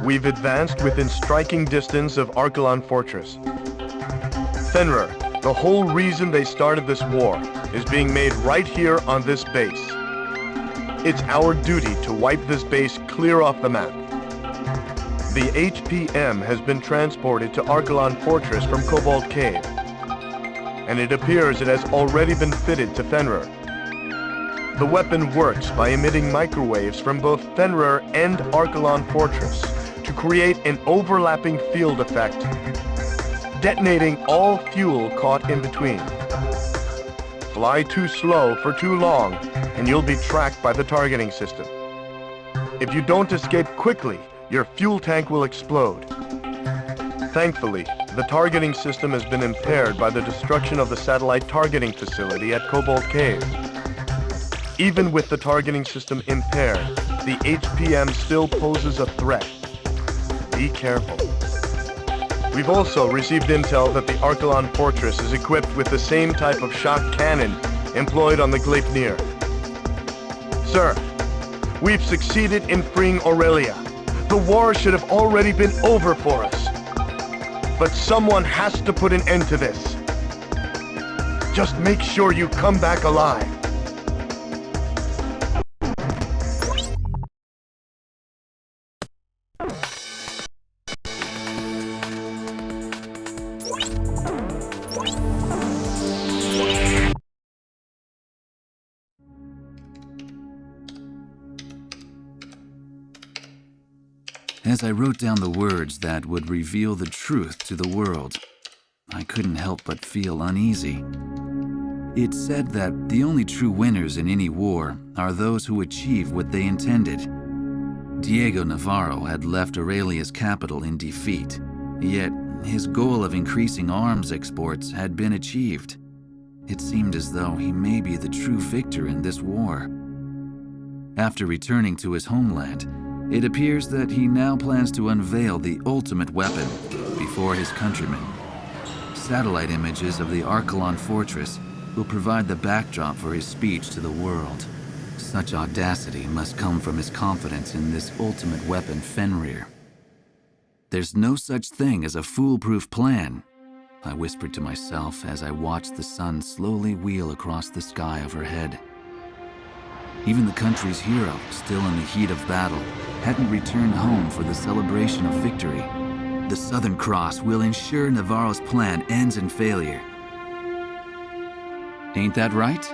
we've advanced within striking distance of Archelon Fortress. Fenrir, the whole reason they started this war is being made right here on this base. It's our duty to wipe this base clear off the map. The HPM has been transported to Archelon Fortress from Cobalt Cave, and it appears it has already been fitted to Fenrir. The weapon works by emitting microwaves from both Fenrir and Archelon Fortress to create an overlapping field effect, detonating all fuel caught in between. Fly too slow for too long, and you'll be tracked by the targeting system. If you don't escape quickly, your fuel tank will explode. Thankfully, the targeting system has been impaired by the destruction of the satellite targeting facility at Cobalt Cave. Even with the targeting system impaired, the HPM still poses a threat. Be careful. We've also received intel that the Archelon Fortress is equipped with the same type of shock cannon employed on the Gleipnir. Sir, we've succeeded in freeing Aurelia. The war should have already been over for us. But someone has to put an end to this. Just make sure you come back alive. As I wrote down the words that would reveal the truth to the world, I couldn't help but feel uneasy. It said that the only true winners in any war are those who achieve what they intended. Diego Navarro had left Aurelia's capital in defeat, yet his goal of increasing arms exports had been achieved. It seemed as though he may be the true victor in this war. After returning to his homeland, it appears that he now plans to unveil the ultimate weapon before his countrymen. Satellite images of the Archelon Fortress will provide the backdrop for his speech to the world. Such audacity must come from his confidence in this ultimate weapon, Fenrir. There's no such thing as a foolproof plan, I whispered to myself as I watched the sun slowly wheel across the sky overhead. Even the country's hero, still in the heat of battle, hadn't returned home for the celebration of victory. The Southern Cross will ensure Navarro's plan ends in failure. Ain't that right?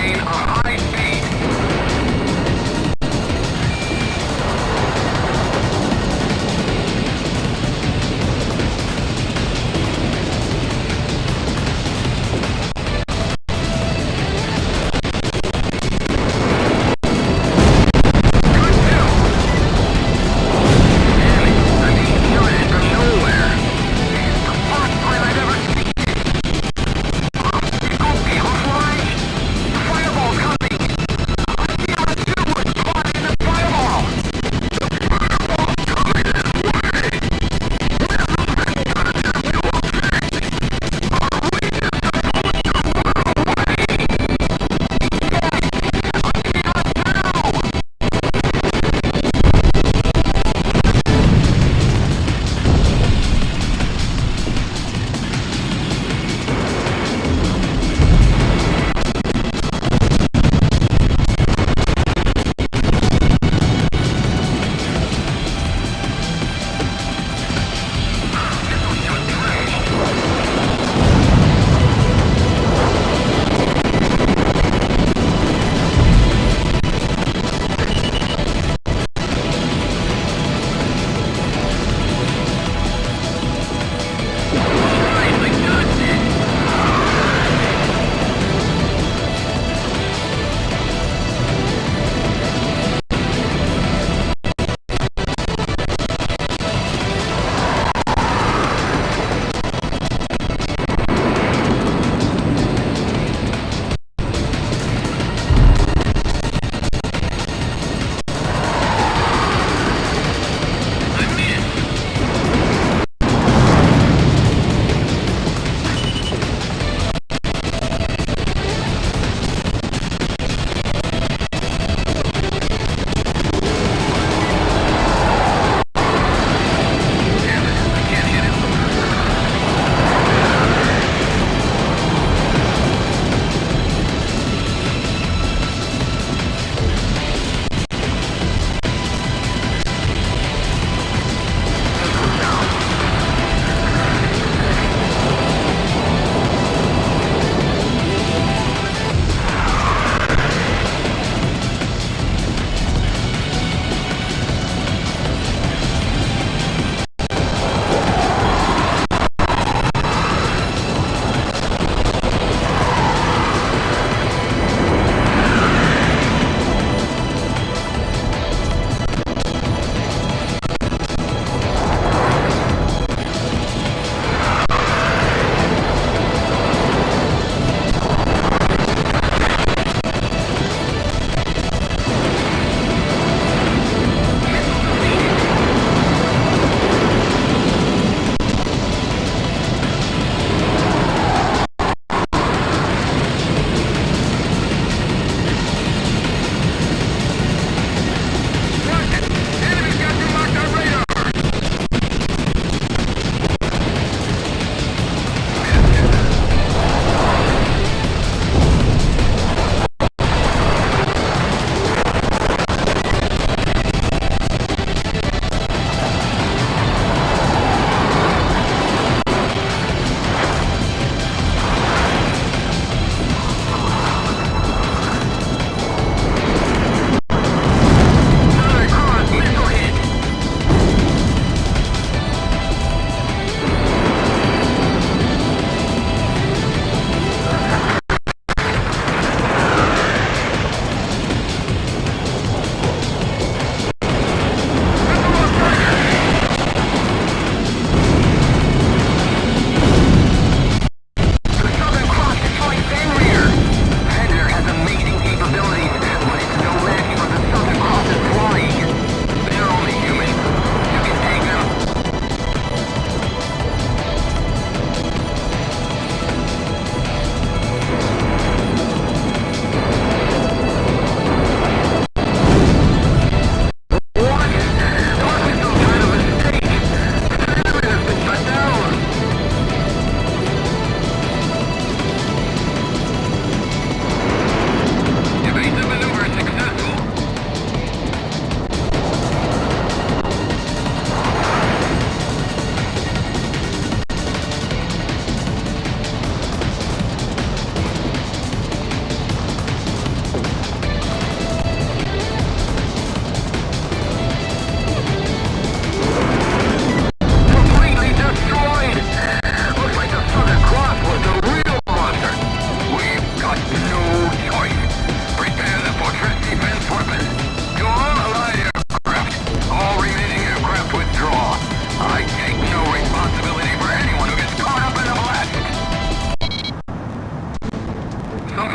maintain a high speed. Fireball's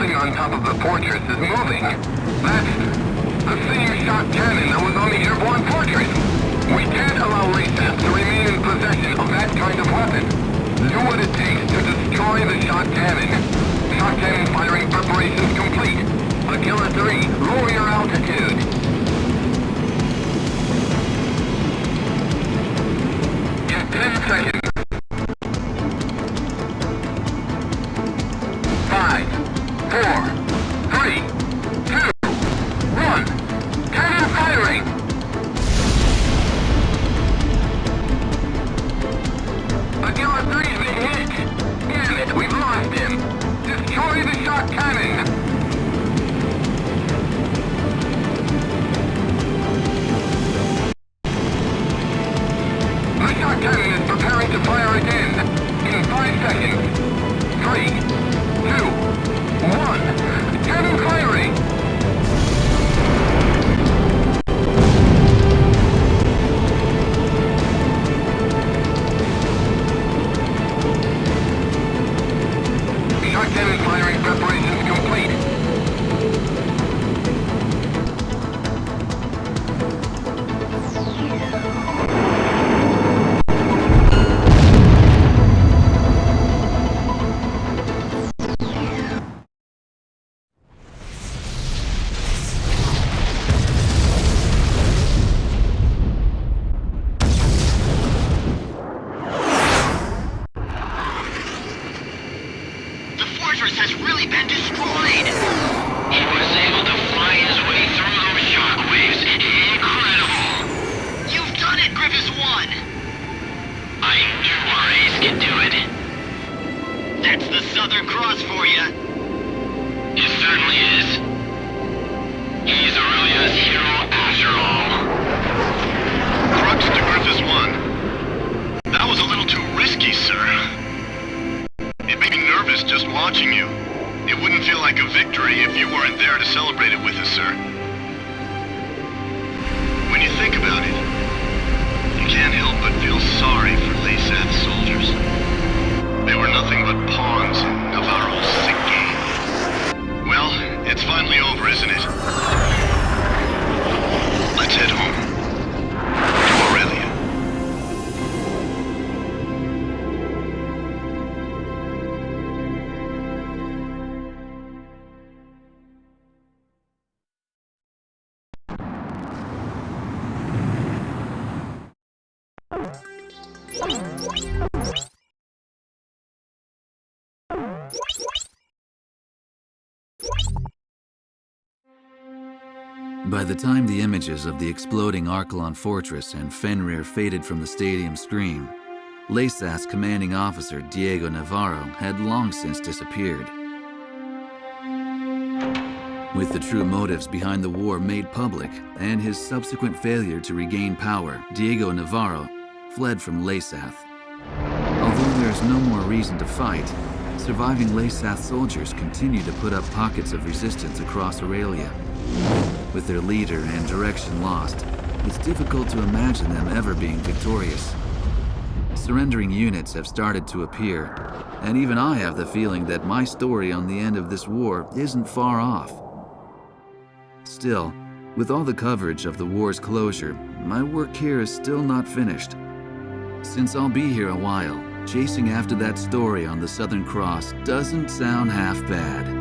thing on top of the fortress is moving. That's the same shot cannon that was on the airborne fortress. We can't allow Lasaf to remain in possession of that kind of weapon. Do what it takes to destroy the shot cannon. Shot cannon firing preparations complete. Aquila 3, lower your altitude. In 10 seconds. 5, 4, 3, 2, 1. Cannon firing! Aquila 3's been hit! Damn it, we've lost him! Destroy the shot cannon! The shot cannon is preparing to fire again! In 5 seconds! 3, 2, 1. Cannon firing! Shot cannon firing preparations complete. The fortress has really been destroyed! He was able to fly his way through those shockwaves. Incredible! You've done it, Griffiths 1! I knew our ace could do it. That's the Southern Cross for you. It certainly is. He's Aurelia's hero after all. Crux to Griffiths 1. That was a little too risky, sir. It made me nervous just watching you. It wouldn't feel like a victory if you weren't there to celebrate it with us, sir. When you think about it, you can't help but feel sorry for Lasaf's soldiers. They were nothing but pawns in Navarro's sick game. Well, it's finally over, isn't it? Let's head home. To Aurelia. By the time the images of the exploding Archelon fortress and Fenrir faded from the stadium screen, Lasaf's commanding officer, Diego Navarro, had long since disappeared. With the true motives behind the war made public and his subsequent failure to regain power, Diego Navarro fled from Lasaf. Although there's no more reason to fight, surviving Lasaf soldiers continue to put up pockets of resistance across Aurelia. With their leader and direction lost, it's difficult to imagine them ever being victorious. Surrendering units have started to appear, and even I have the feeling that my story on the end of this war isn't far off. Still, with all the coverage of the war's closure, my work here is still not finished. Since I'll be here a while, chasing after that story on the Southern Cross doesn't sound half bad.